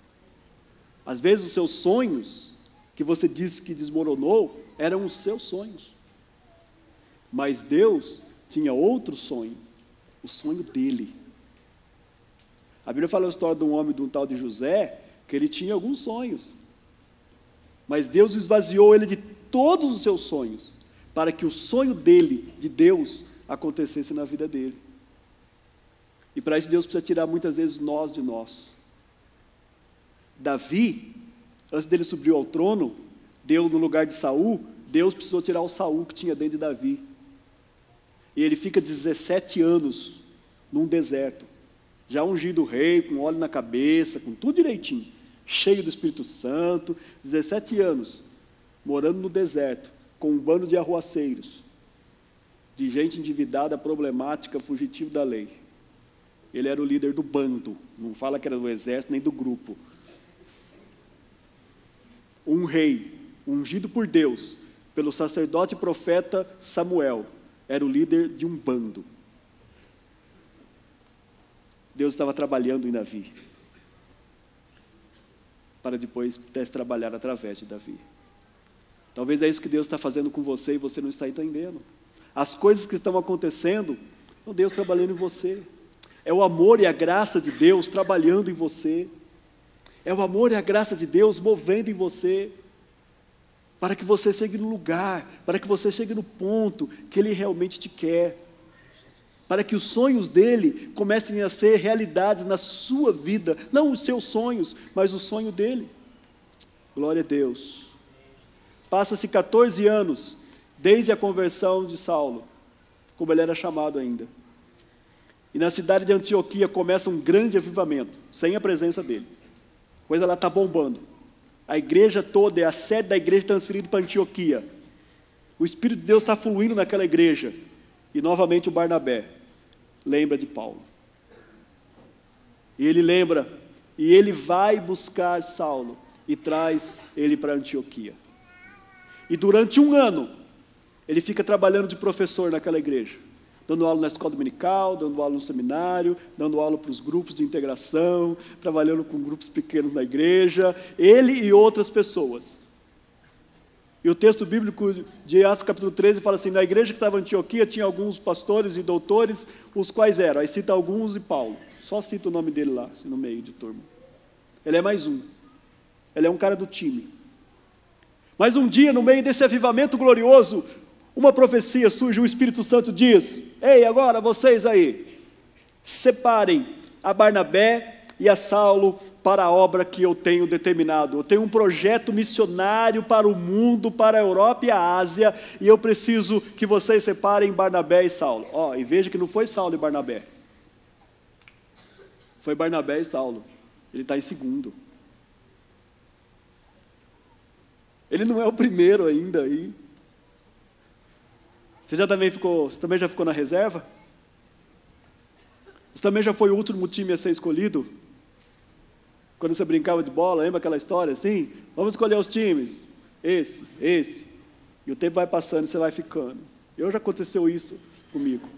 Às vezes os seus sonhos, que você disse que desmoronou, eram os seus sonhos. Mas Deus tinha outro sonho, o sonho dele. A Bíblia fala a história de um homem, de um tal de José, que ele tinha alguns sonhos. Mas Deus esvaziou ele de todos os seus sonhos, para que o sonho dele, de Deus, acontecesse na vida dele. E para isso Deus precisa tirar muitas vezes nós de nós. Davi, antes dele subir ao trono, Deus no lugar de Saul, Deus precisou tirar o Saul que tinha dentro de Davi. E ele fica 17 anos num deserto, já ungido rei, com óleo na cabeça, com tudo direitinho, cheio do Espírito Santo, 17 anos, morando no deserto, com um bando de arruaceiros, de gente endividada, problemática, fugitivo da lei. Ele era o líder do bando, não fala que era do exército nem do grupo. Um rei, ungido por Deus, pelo sacerdote e profeta Samuel, era o líder de um bando. Deus estava trabalhando em Davi, para depois pudesse trabalhar através de Davi. Talvez é isso que Deus está fazendo com você e você não está entendendo. As coisas que estão acontecendo, é Deus trabalhando em você. É o amor e a graça de Deus trabalhando em você. É o amor e a graça de Deus movendo em você, para que você chegue no lugar, para que você chegue no ponto que Ele realmente te quer, para que os sonhos dEle comecem a ser realidades na sua vida, não os seus sonhos, mas o sonho dEle. Glória a Deus. Passa-se 14 anos, desde a conversão de Saulo, como ele era chamado ainda. E na cidade de Antioquia começa um grande avivamento, sem a presença dele. A coisa lá está bombando. A igreja toda, a sede da igreja transferida para Antioquia. O Espírito de Deus está fluindo naquela igreja. E novamente o Barnabé lembra de Paulo. E ele lembra, e ele vai buscar Saulo e traz ele para Antioquia. E durante um ano, ele fica trabalhando de professor naquela igreja, dando aula na escola dominical, dando aula no seminário, dando aula para os grupos de integração, trabalhando com grupos pequenos na igreja, ele e outras pessoas. E o texto bíblico de Atos capítulo 13 fala assim, na igreja que estava em Antioquia tinha alguns pastores e doutores, os quais eram, aí cita alguns e Paulo, só cita o nome dele lá, no meio de turma. Ele é mais um, ele é um cara do time. Mas um dia, no meio desse avivamento glorioso, uma profecia surge, o Espírito Santo diz, ei, agora vocês aí, separem a Barnabé e a Saulo para a obra que eu tenho determinado. Eu tenho um projeto missionário para o mundo, para a Europa e a Ásia, e eu preciso que vocês separem Barnabé e Saulo. Ó, e veja que não foi Saulo e Barnabé. Foi Barnabé e Saulo. Ele está em segundo. Ele não é o primeiro ainda aí. Você também já ficou na reserva? Você também já foi o último time a ser escolhido? Quando você brincava de bola, lembra aquela história assim? Vamos escolher os times. Esse. E o tempo vai passando e você vai ficando. Já aconteceu isso comigo.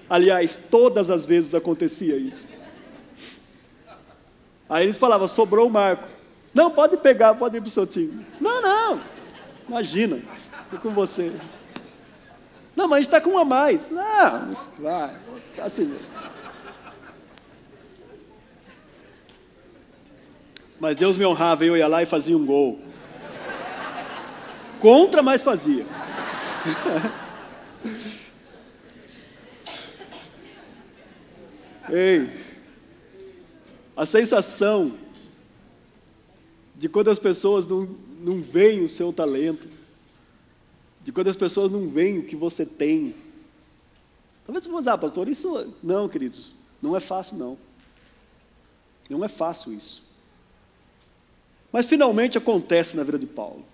Aliás, todas as vezes acontecia isso. Aí eles falavam, sobrou o Marco. Não, pode pegar, pode ir para o seu time. Não. Imagina, estou com você. Não, mas a gente está com um a mais. Não, vai, assim mesmo. Mas Deus me honrava, eu ia lá e fazia um gol. Contra, mas fazia. Ei, a sensação de quando as pessoas não veem o seu talento, de quando as pessoas não veem o que você tem. Talvez você vá, pastor, isso... Não, queridos, não é fácil, não. Não é fácil isso. Mas finalmente acontece na vida de Paulo.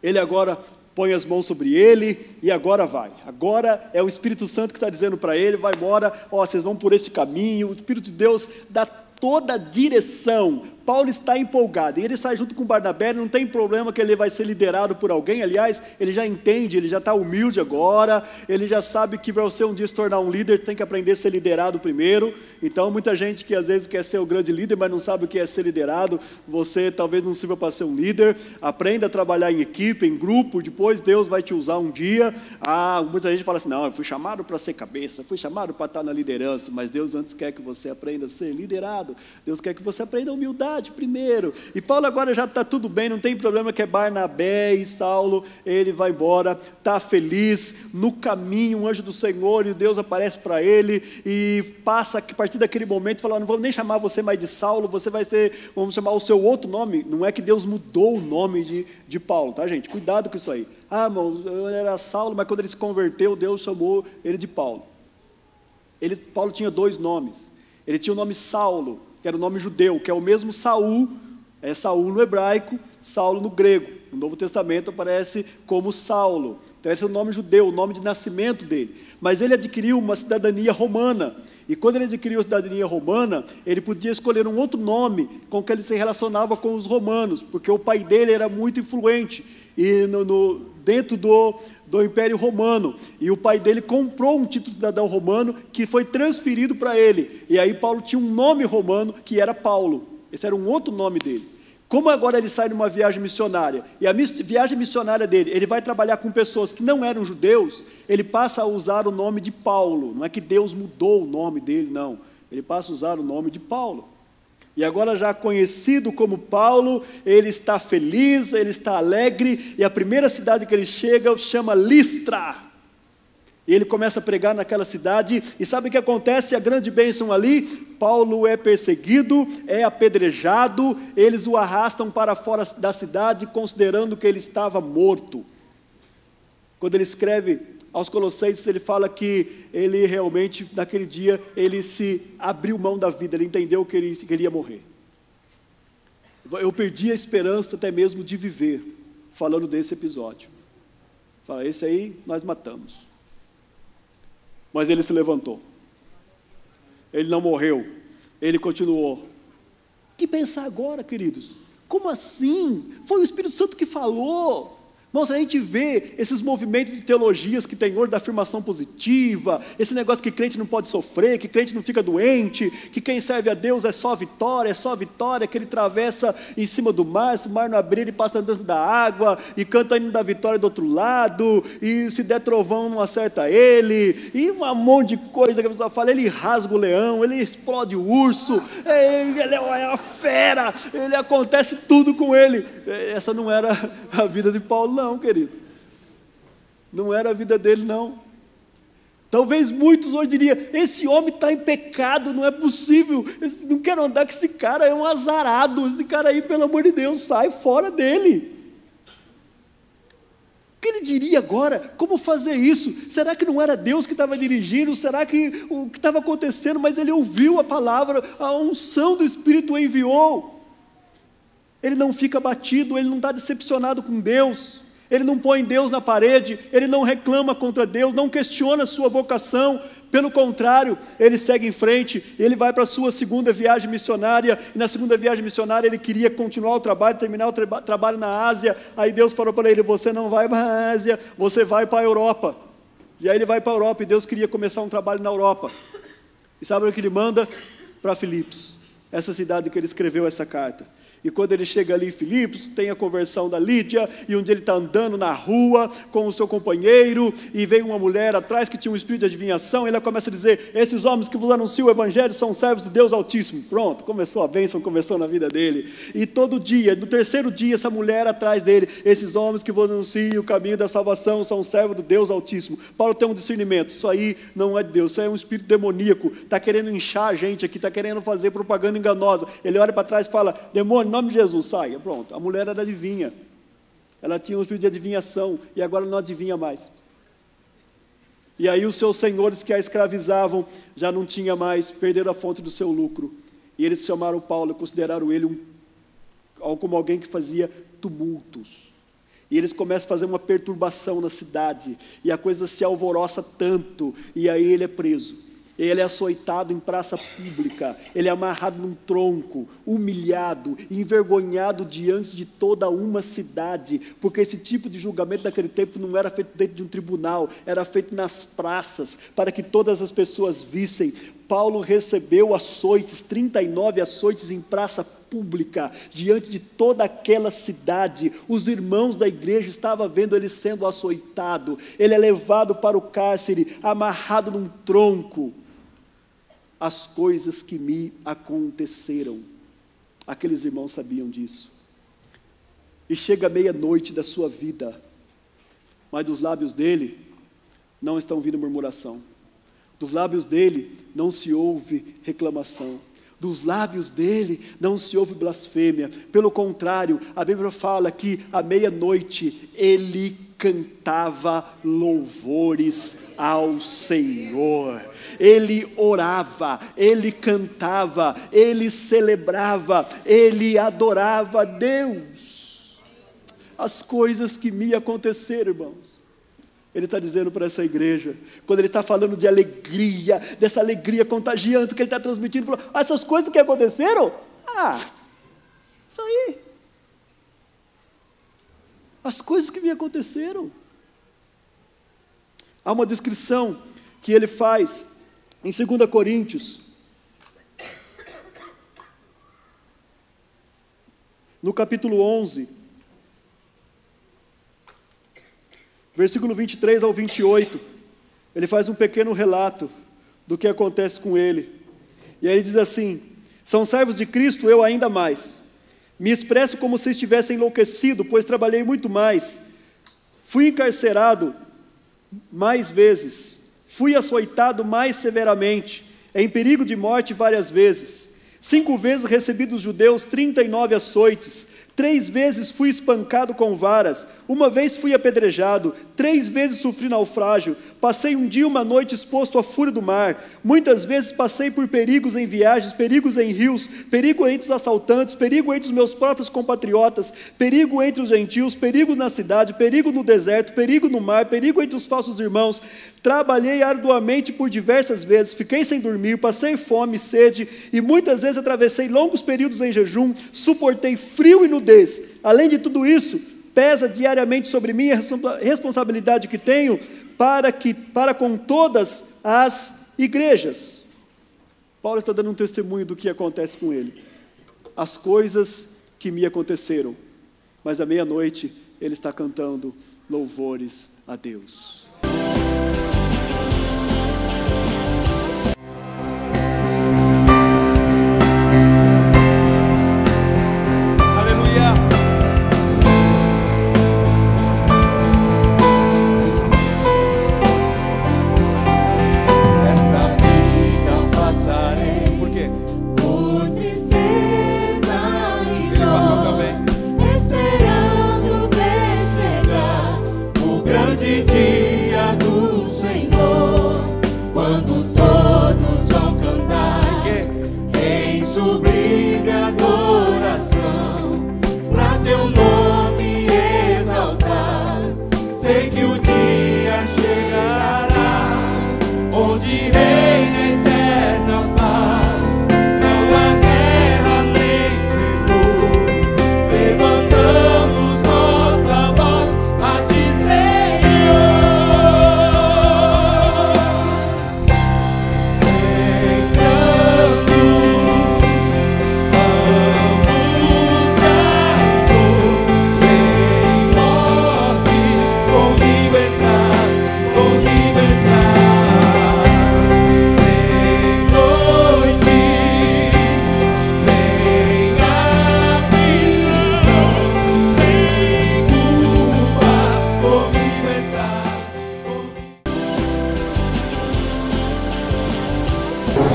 Ele agora põe as mãos sobre ele e agora vai. Agora é o Espírito Santo que está dizendo para ele, vai embora, vocês vão por esse caminho. O Espírito de Deus dá toda a direção. Paulo está empolgado, e ele sai junto com Barnabé, não tem problema que ele vai ser liderado por alguém, aliás, ele já entende, ele já está humilde agora, ele já sabe que para você um dia se tornar um líder, tem que aprender a ser liderado primeiro. Então muita gente que às vezes quer ser o grande líder, mas não sabe o que é ser liderado, você talvez não sirva para ser um líder. Aprenda a trabalhar em equipe, em grupo, depois Deus vai te usar um dia. Muita gente fala assim, não, eu fui chamado para ser cabeça, fui chamado para estar na liderança, mas Deus antes quer que você aprenda a ser liderado, Deus quer que você aprenda a humildade primeiro. E Paulo agora já está tudo bem, não tem problema, que é Barnabé e Saulo, ele vai embora, está feliz, no caminho um anjo do Senhor e Deus aparece para ele e passa, a partir daquele momento, fala, não vamos nem chamar você mais de Saulo, você vai ter, vamos chamar o seu outro nome. Não é que Deus mudou o nome de Paulo, tá gente? Cuidado com isso aí. Irmão, eu era Saulo, mas quando ele se converteu, Deus chamou ele de Paulo. Paulo tinha 2 nomes, ele tinha o nome Saulo, que era o nome judeu, que é o mesmo Saul, é Saul no hebraico, Saulo no grego. No Novo Testamento aparece como Saulo. Então esse é o nome judeu, o nome de nascimento dele. Mas ele adquiriu uma cidadania romana. E quando ele adquiriu a cidadania romana, ele podia escolher um outro nome com que ele se relacionava com os romanos, porque o pai dele era muito influente e dentro do Império Romano, e o pai dele comprou um título de cidadão romano que foi transferido para ele, e aí Paulo tinha um nome romano que era Paulo, esse era um outro nome dele. Como agora ele sai numa viagem missionária, e a viagem missionária dele, ele vai trabalhar com pessoas que não eram judeus, ele passa a usar o nome de Paulo. Não é que Deus mudou o nome dele, não, ele passa a usar o nome de Paulo. E agora já conhecido como Paulo, ele está feliz, ele está alegre, e a primeira cidade que ele chega chama Listra. E ele começa a pregar naquela cidade, e sabe o que acontece? A grande bênção ali, Paulo é perseguido, é apedrejado, eles o arrastam para fora da cidade, considerando que ele estava morto. Quando ele escreve aos Colossenses, ele fala que ele realmente, naquele dia, ele se abriu mão da vida, ele entendeu que ele ia morrer. Eu perdi a esperança até mesmo de viver, falando desse episódio. Fala, esse aí nós matamos. Mas ele se levantou. Ele não morreu, ele continuou. O que pensar agora, queridos? Como assim? Foi o Espírito Santo que falou. Irmãos, a gente vê esses movimentos de teologias que tem hoje da afirmação positiva, esse negócio que crente não pode sofrer, que crente não fica doente, que quem serve a Deus é só vitória, que ele atravessa em cima do mar, se o mar não abrir, ele passa dentro da água, e canta hino da vitória do outro lado, e se der trovão não acerta ele, e um monte de coisa que a pessoa fala, ele rasga o leão, ele explode o urso, ele é uma fera, ele acontece tudo com ele. Essa não era a vida de Paulo, não, querido. Não era a vida dele, não. Talvez muitos hoje diriam, esse homem está em pecado, não é possível, não quero andar com esse cara, é um azarado, esse cara aí, pelo amor de Deus, sai fora dele. O que ele diria agora? Como fazer isso? Será que não era Deus que estava dirigindo? Será que o que estava acontecendo? Mas ele ouviu a palavra, a unção do Espírito o enviou. Ele não fica abatido, ele não está decepcionado com Deus, ele não põe Deus na parede, ele não reclama contra Deus, não questiona a sua vocação, pelo contrário, ele segue em frente, ele vai para a sua segunda viagem missionária, e na segunda viagem missionária ele queria continuar o trabalho, terminar o trabalho na Ásia, aí Deus falou para ele, você não vai para a Ásia, você vai para a Europa, e aí ele vai para a Europa, e Deus queria começar um trabalho na Europa, e sabe o que ele manda? Para Filipos, essa cidade que ele escreveu essa carta. E quando ele chega ali em Filipos, tem a conversão da Lídia, e um dia ele está andando na rua com o seu companheiro, e vem uma mulher atrás que tinha um espírito de adivinhação, e ela começa a dizer, esses homens que vos anunciam o Evangelho são servos de Deus Altíssimo. Pronto, começou a bênção, começou na vida dele. E todo dia, no terceiro dia, essa mulher atrás dele, esses homens que vos anunciam o caminho da salvação são servos do Deus Altíssimo. Paulo tem um discernimento, isso aí não é de Deus, isso aí é um espírito demoníaco, está querendo inchar a gente aqui, está querendo fazer propaganda enganosa. Ele olha para trás e fala, demônio, em nome de Jesus, saia. Pronto, a mulher era adivinha, ela tinha um espírito de adivinhação, e agora não adivinha mais. E aí os seus senhores que a escravizavam, já não tinha mais, perderam a fonte do seu lucro, e eles chamaram Paulo, consideraram ele como alguém que fazia tumultos, e eles começam a fazer uma perturbação na cidade, e a coisa se alvoroça tanto, e aí ele é preso. Ele é açoitado em praça pública, ele é amarrado num tronco, humilhado, envergonhado diante de toda uma cidade, porque esse tipo de julgamento naquele tempo não era feito dentro de um tribunal, era feito nas praças, para que todas as pessoas vissem. Paulo recebeu açoites, 39 açoites em praça pública, diante de toda aquela cidade. Os irmãos da igreja estavam vendo ele sendo açoitado, ele é levado para o cárcere, amarrado num tronco. As coisas que me aconteceram, aqueles irmãos sabiam disso. E chega a meia-noite da sua vida, mas dos lábios dele não estão vindo murmuração, dos lábios dele não se ouve reclamação, dos lábios dele não se ouve blasfêmia. Pelo contrário, a Bíblia fala que à meia-noite ele cantava louvores ao Senhor. Ele orava, ele cantava, ele celebrava, ele adorava a Deus. As coisas que me aconteceram, irmãos. Ele está dizendo para essa igreja, quando ele está falando de alegria, dessa alegria contagiante que ele está transmitindo, falou, essas coisas que aconteceram, isso aí, as coisas que me aconteceram. Há uma descrição que ele faz em 2 Coríntios, no capítulo 11, versículo 23 ao 28, ele faz um pequeno relato do que acontece com ele. E aí ele diz assim: são servos de Cristo, eu ainda mais. Me expresso como se estivesse enlouquecido, pois trabalhei muito mais. Fui encarcerado mais vezes. Fui açoitado mais severamente. Em perigo de morte várias vezes. 5 vezes recebi dos judeus 39 açoites. 3 vezes fui espancado com varas, 1 vez fui apedrejado, 3 vezes sofri naufrágio, passei um dia e uma noite exposto à fúria do mar, muitas vezes passei por perigos em viagens, perigos em rios, perigo entre os assaltantes, perigo entre os meus próprios compatriotas, perigo entre os gentios, perigo na cidade, perigo no deserto, perigo no mar, perigo entre os falsos irmãos. Trabalhei arduamente por diversas vezes, fiquei sem dormir, passei fome e sede, e muitas vezes atravessei longos períodos em jejum, suportei frio e nudez. Além de tudo isso, pesa diariamente sobre mim a responsabilidade que tenho para com todas as igrejas. Paulo está dando um testemunho do que acontece com ele. As coisas que me aconteceram, mas à meia-noite ele está cantando louvores a Deus.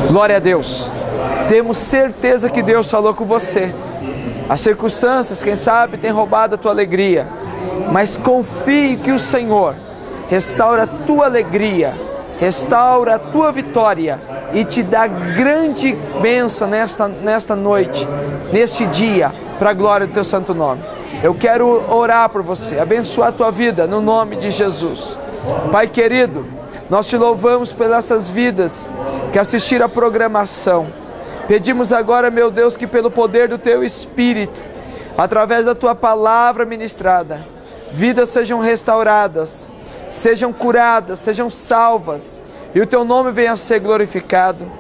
Glória a Deus. Temos certeza que Deus falou com você. As circunstâncias, quem sabe, têm roubado a tua alegria, mas confie que o Senhor restaura a tua alegria, restaura a tua vitória e te dá grande bênção nesta noite, neste dia, para a glória do teu santo nome. Eu quero orar por você, abençoar a tua vida no nome de Jesus. Pai querido, nós te louvamos pelas essas vidas que assistiram a programação. Pedimos agora, meu Deus, que pelo poder do Teu Espírito, através da Tua palavra ministrada, vidas sejam restauradas, sejam curadas, sejam salvas, e o Teu nome venha a ser glorificado.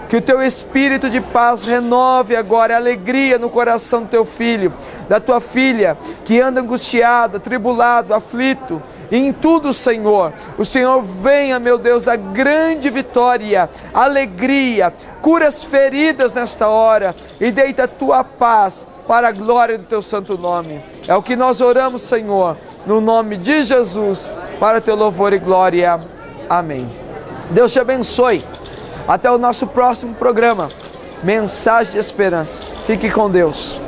Que o Teu Espírito de paz renove agora a alegria no coração do Teu filho, da Tua filha, que anda angustiado, atribulado, aflito, e em tudo, Senhor, o Senhor venha, meu Deus, da grande vitória, alegria, cura as feridas nesta hora, e deita a Tua paz para a glória do Teu santo nome. É o que nós oramos, Senhor, no nome de Jesus, para Teu louvor e glória. Amém. Deus te abençoe. Até o nosso próximo programa, Mensagem de Esperança. Fique com Deus.